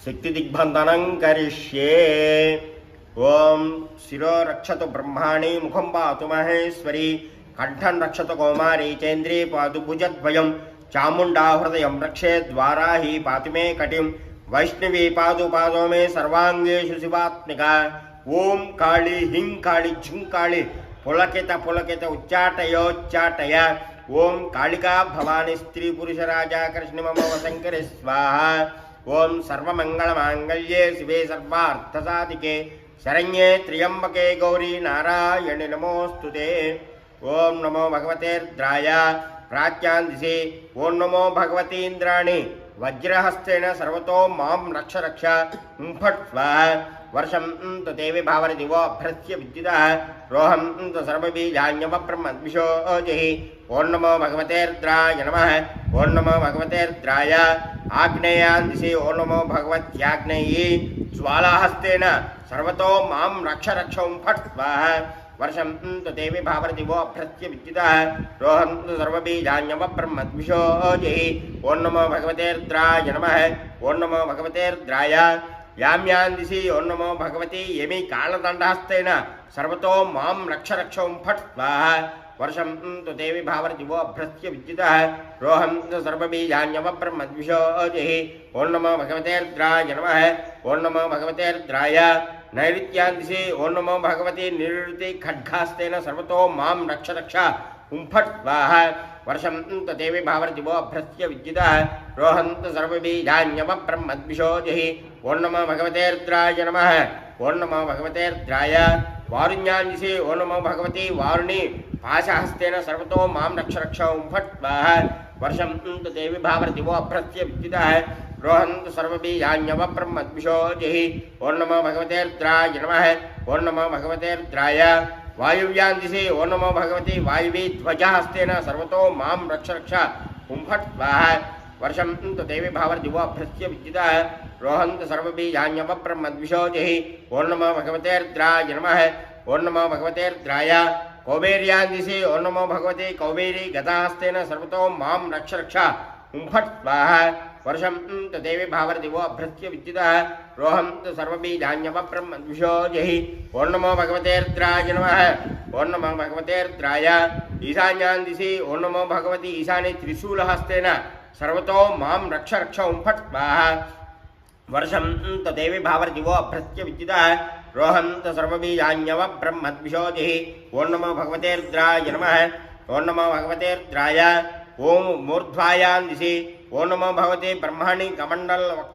शक्तिदिग्बन्धनं करिष्ये। ओम शिरो रक्षतु ब्रह्माणि मुखं पातु महेश्वरी कंठं रक्षतु कौमारी चेन्द्री पातु भुजद्वयं चामुण्डा हृदयं रक्षेत् द्वाराही पातु मे कटिं वैष्णवी पातु पादो मे सर्वांगेषु शिवात्मिका। ओम काली हिं काली झुं काली पुलकित पुलकित उच्चाटयोच्चाटय। ओम कालिका भवानी स्त्री पुरुष राजा कृष्ण मम शंकर स्वाहा। ओम सर्वमंगलमांगल्ये शिवे सर्वार्थसाधिके शरण्ये त्र्यंबके गौरी नारायणि नमोस्तुते। ओम नमो भगवते रुद्राय प्राच्यां दिशि। ओम नमो भगवती इंद्राणि वज्रहस्तेन सर्वतो मां रक्ष रक्ष। फट् स्वाहा। वर्षं तु देवी भावरदिवो भ्रस्य विद्युतः रोहं तु सर्वबीजान्यवब्रह्मद्विषोजिः। ओं नमो भगवते रुद्राय नमः। ओं नमो भगवते रुद्राय। आग्नेयां दिशि ओं नमो भगवत्याग्नेयी ज्वालाहस्तेन सर्वतो मां रक्ष रक्ष। फट् स्वाहा। वर्षं तु देवी भावरदिवो भ्रस्य विद्युतः रोहं तु सर्वबीजान्यवब्रह्मद्विषोजिः। ओं नमो भगवते रुद्राय नमः। ओं नमो भगवते रुद्राय। याम्यां दिशि ओं नमो भगवती यमी कालदण्डहस्तेन सर्वतो मां रक्ष रक्ष। फट् स्वाहा। वर्षं तु देवी भावरदिवो भ्रस्य विद्युतः रोहं तु सर्वबीजान्यवब्रह्मद्विषोजिः। ओं नमो भगवते रुद्राय नमः। ओं नमो भगवते रुद्राय। नैऋत्यां दिशि ओं नमो भगवती निवृत्ति खड्गास्तेन सर्वतो मां रक्ष रक्ष। फट् स्वाहा। वर्षं तु देवी भावरदिवो भ्रस्य विद्युतः रोहं तु सर्वबीजान्यवब्रह्मद्विषोजिः। ओं नमो भगवते रुद्राय नमः। ओं नमो भगवते रुद्राय। वारुण्यां दिशि ओं नमो भगवती वारुणी पाशहस्तेन सर्वतो मां रक्ष रक्ष। फट् स्वाहा। वर्षं तु देवी भावरदिवो भ्रस्य विद्युतः रोहं तु सर्वबीजान्यवब्रह्मद्विषोजिः। ओं नमो भगवते रुद्राय नमः। ओं नमो भगवते रुद्राय। वायुव्यां दिशि ओं नमो भगवती वायुवी ध्वजहस्तेन सर्वतो मां रक्ष रक्ष। फट् स्वाहा। वर्षं तु देवी भावरदिवो भ्रस्य विद्युतः रोहं तु सर्वबीजान्यवब्रह्मद्विषोजिः। ओं नमो भगवते रुद्राय नमः। ओं नमो भगवते रुद्राय। कौबेर्यां दिशि ओं नमो भगवती कौबेरी गदाहस्तेन सर्वतो मां रक्ष रक्ष। फट् स्वाहा। वर्षं तु देवी भावरदिवो भ्रस्य विद्युतः रोहं तु सर्वबीजान्यवब्रह्मद्विषोजिः। ओं नमो भगवते रुद्राय नमः। ओं नमो भगवते रुद्राय। ईशान्यां दिशि ओं नमो भगवती ईशानी त्रिशूलहस्तेन सर्वतो मां रक्ष रक्ष। फट् स्वाहा। वर्षं तु देवी भावरदिवो भ्रस्य विद्युतः रोहं तु सर्वबीजान्यवब्रह्मद्विषोजिः। ओं नमो भगवते रुद्राय नमः। ओं नमो भगवते रुद्राय। ओं मूर्ध्वायां दिशि ओं नमो भगवते ब्रह्मणि कमण्डल